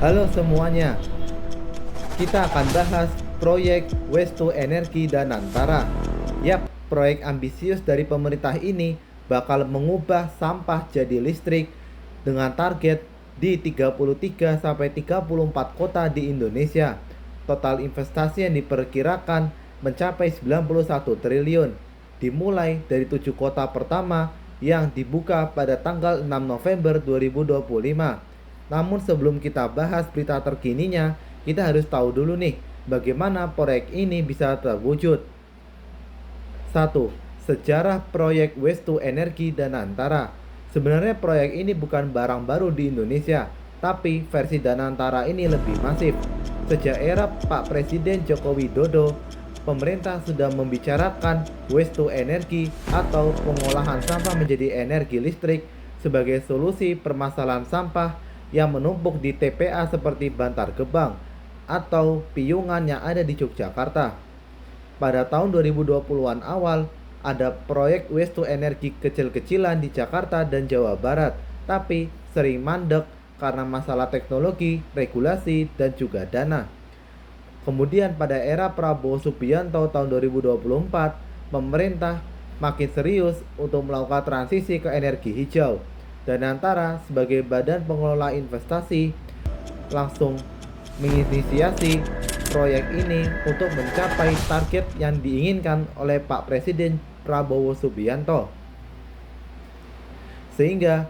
Halo semuanya, kita akan bahas proyek Waste to Energy Danantara. Yap, proyek ambisius dari pemerintah ini bakal mengubah sampah jadi listrik dengan target di 33-34 kota di Indonesia. Total investasi yang diperkirakan mencapai 91 triliun, dimulai dari 7 kota pertama yang dibuka pada tanggal 6 November 2025. Namun sebelum kita bahas berita terkininya, kita harus tahu dulu nih, bagaimana proyek ini bisa terwujud. 1. Sejarah proyek Waste to Energy Danantara. Sebenarnya proyek ini bukan barang baru di Indonesia, tapi versi Danantara ini lebih masif. Sejak era Pak Presiden Joko Widodo, pemerintah sudah membicarakan waste to energy atau pengolahan sampah menjadi energi listrik sebagai solusi permasalahan sampah yang menumpuk di TPA seperti Bantar Gebang atau Piungan yang ada di Yogyakarta. Pada tahun 2020-an awal, ada proyek waste to energy kecil-kecilan di Jakarta dan Jawa Barat, tapi sering mandek karena masalah teknologi, regulasi, dan juga dana. Kemudian pada era Prabowo Subianto tahun 2024, pemerintah makin serius untuk melakukan transisi ke energi hijau. Danantara sebagai badan pengelola investasi langsung menginisiasi proyek ini untuk mencapai target yang diinginkan oleh Pak Presiden Prabowo Subianto. Sehingga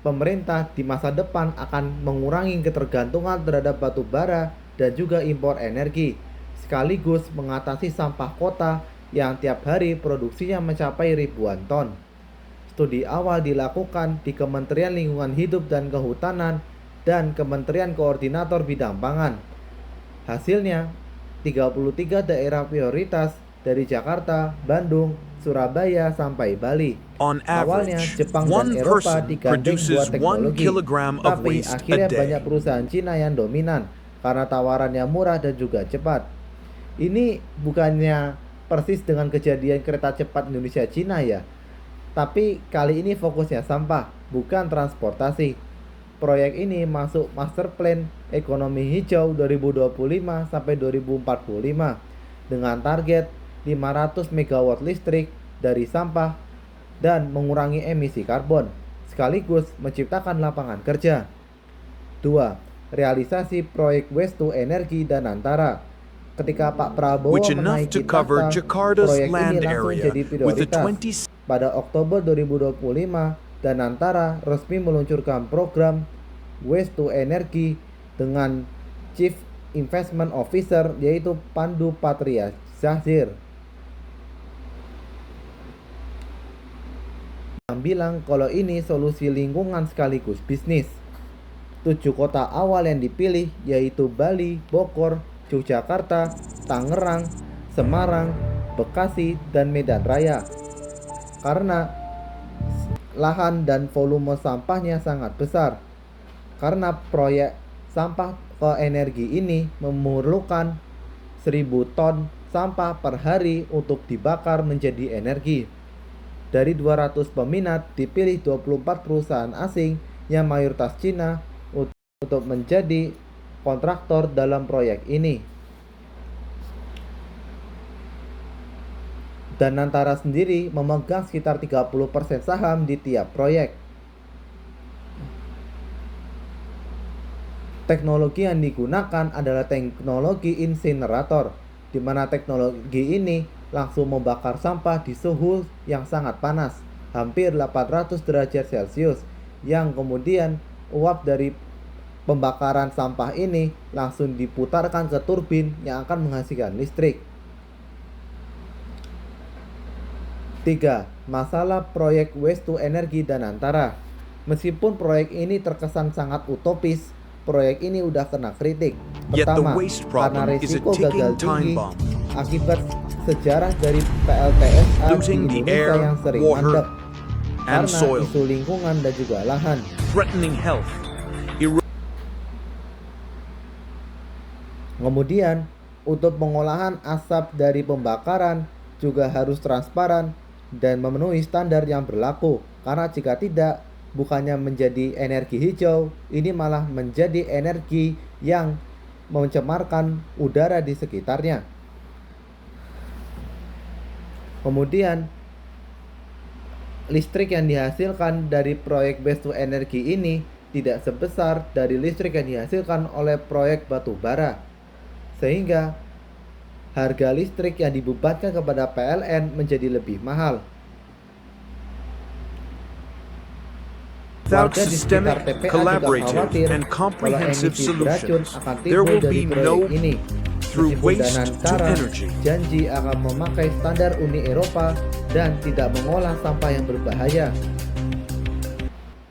pemerintah di masa depan akan mengurangi ketergantungan terhadap batu bara dan juga impor energi, sekaligus mengatasi sampah kota yang tiap hari produksinya mencapai ribuan ton. Studi awal dilakukan di Kementerian Lingkungan Hidup dan Kehutanan dan Kementerian Koordinator Bidang Pangan. Hasilnya, 33 daerah prioritas dari Jakarta, Bandung, Surabaya, sampai Bali. On Awalnya average, Jepang dan one Eropa person digandeng buat produces 1 teknologi, kilogram of tapi waste a akhirnya banyak day. perusahaan Cina yang dominan karena tawarannya murah dan juga cepat. Ini bukannya persis dengan kejadian kereta cepat Indonesia Cina ya, tapi kali ini fokusnya sampah, bukan transportasi. Proyek ini masuk Master Plan Ekonomi Hijau 2025 sampai 2045 dengan target 500 MW listrik dari sampah dan mengurangi emisi karbon, sekaligus menciptakan lapangan kerja. 2. Realisasi proyek Waste to Energy Danantara. Ketika Pak Prabowo Which enough to menaiki cover tahta, Jakarta's proyek ini land langsung area jadi with a prioritas. 20 Pada Oktober 2025, Danantara resmi meluncurkan program Waste to Energy dengan Chief Investment Officer yaitu Pandu Patria Zahir, yang bilang kalau ini solusi lingkungan sekaligus bisnis. 7 kota awal yang dipilih yaitu Bali, Bogor, Yogyakarta, Tangerang, Semarang, Bekasi, dan Medan Raya. Karena lahan dan volume sampahnya sangat besar. Karena proyek sampah ke energi ini memerlukan 1000 ton sampah per hari untuk dibakar menjadi energi. Dari 200 peminat dipilih 24 perusahaan asing yang mayoritas Cina untuk menjadi kontraktor dalam proyek ini. Danantara sendiri memegang sekitar 30% saham di tiap proyek. Teknologi yang digunakan adalah teknologi insinerator, di mana teknologi ini langsung membakar sampah di suhu yang sangat panas, hampir 800 derajat Celcius, yang kemudian uap dari pembakaran sampah ini langsung diputarkan ke turbin yang akan menghasilkan listrik. 3. Masalah proyek Waste to Energy Danantara. Meskipun proyek ini terkesan sangat utopis, proyek ini udah kena kritik. Yet the Pertama, waste karena problem is a risiko ticking gagal time tinggi bomb, akibat sejarah dari PLTSA di polluting the Indonesia air, yang sering water, mandek and karena soil, isu lingkungan dan juga lahan. threatening health. Kemudian, untuk pengolahan asap dari pembakaran juga harus transparan dan memenuhi standar yang berlaku, karena jika tidak bukannya menjadi energi hijau, ini malah menjadi energi yang mencemarkan udara di sekitarnya. Kemudian listrik yang dihasilkan dari proyek waste to energy ini tidak sebesar dari listrik yang dihasilkan oleh proyek batu bara, sehingga harga listrik yang dibebankan kepada PLN menjadi lebih mahal. Without Warga di sekitar systemic, TPA juga collaborative, khawatir and kalau comprehensive emisi beracun solutions, akan there timbul will dari be proyek no ini. through Meskipun waste to Danantara energy. janji akan memakai standar Uni Eropa dan tidak mengolah sampah yang berbahaya.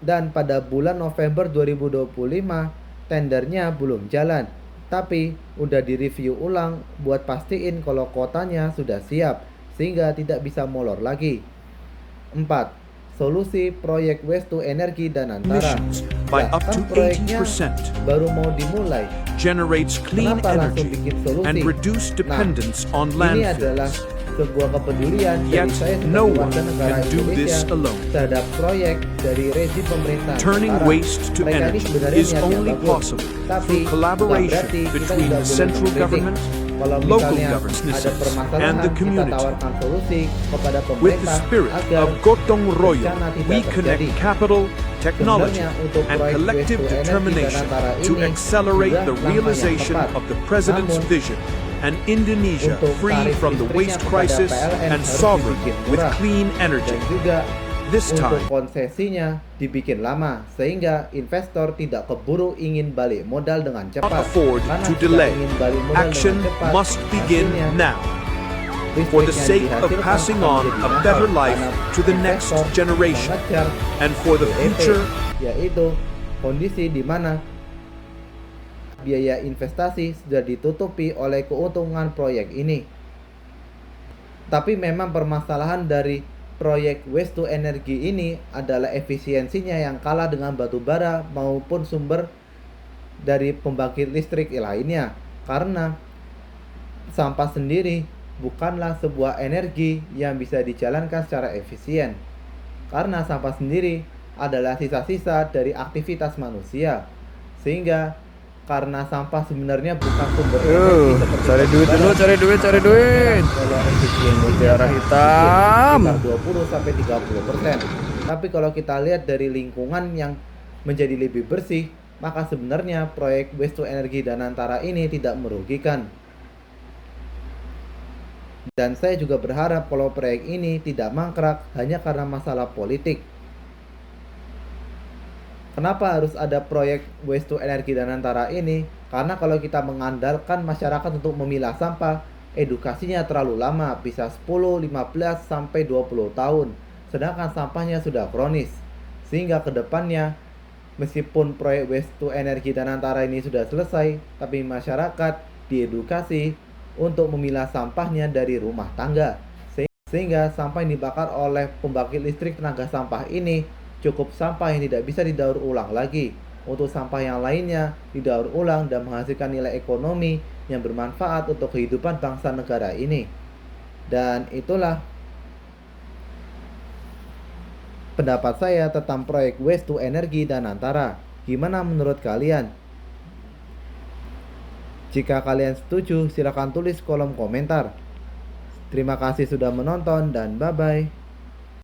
Dan pada bulan November 2025 tendernya belum jalan, tapi udah direview ulang buat pastiin kalau kotanya sudah siap sehingga tidak bisa molor lagi. 4. Solusi proyek waste to energy Danantara. Emissions by Lah, up kan to proyeknya 80%, baru mau dimulai. generates clean Kenapa langsung energy, bikin solusi? and reduce dependence on Ini adalah landfills. sebuah kepedulian dari Yet saya no sebagai one warga negara can do Indonesia this alone. terhadap proyek dari rezim pemerintah. Turning sekarang. waste to Mereka ini energy sebenarnya is niatnya only bagus, possible tapi through bukan collaboration berarti kita between tidak the boleh central mengkritik. government, Kalau local misalnya ada governances, permasalahan, and the kita community. tawarkan solusi kepada With the pemerintah spirit agar of Gotong Royo, bencana tidak we connect terjadi. capital, technology, Sebenarnya untuk and proyek collective waste to energy determination Danantara to ini accelerate sudah the langkah yang realization tepat. of the President's Namun, vision, and Indonesia untuk free tarif from the listriknya waste kepada crisis PLN and harus sovereign dibikin with murah. clean energy. Dan juga This untuk time, konsesinya dibikin lama sehingga investor tidak keburu ingin balik modal dengan cepat. afford Karena to jika delay. ingin balik modal Action dengan cepat, must begin hasilnya now. listrik For the yang sake of dihasilkan passing akan on menjadi a mahal better life karena to the next investor generation, mengejar and for the BEP, future, yaitu kondisi di mana biaya investasi sudah ditutupi oleh keuntungan proyek ini. Tapi memang permasalahan dari proyek waste to energy ini adalah efisiensinya yang kalah dengan batu bara maupun sumber dari pembangkit listrik lainnya. Karena sampah sendiri bukanlah sebuah energi yang bisa dijalankan secara efisien. Karena sampah sendiri adalah sisa-sisa dari aktivitas manusia. Sehingga karena sampah sebenarnya bukan sumber energi seperti Cari batu duit bara. dulu, cari duit. Kalau efisiensinya Mutiara hitam. sekitar 20-30%. Tapi kalau kita lihat dari lingkungan yang menjadi lebih bersih, maka sebenarnya proyek waste to energy Danantara ini tidak merugikan. Dan saya juga berharap kalau proyek ini tidak mangkrak hanya karena masalah politik. Kenapa harus ada proyek waste to energy Danantara ini? Karena kalau kita mengandalkan masyarakat untuk memilah sampah, edukasinya terlalu lama, bisa 10, 15, sampai 20 tahun. Sedangkan sampahnya sudah kronis. Sehingga kedepannya, meskipun proyek waste to energy Danantara ini sudah selesai, tapi masyarakat diedukasi untuk memilah sampahnya dari rumah tangga. Sehingga sampah yang dibakar oleh pembangkit listrik tenaga sampah ini cukup sampah yang tidak bisa didaur ulang lagi. Untuk sampah yang lainnya didaur ulang dan menghasilkan nilai ekonomi yang bermanfaat untuk kehidupan bangsa negara ini. Dan itulah pendapat saya tentang proyek waste to energy Danantara. Gimana menurut kalian? Jika kalian setuju, silakan tulis kolom komentar. Terima kasih sudah menonton dan bye-bye.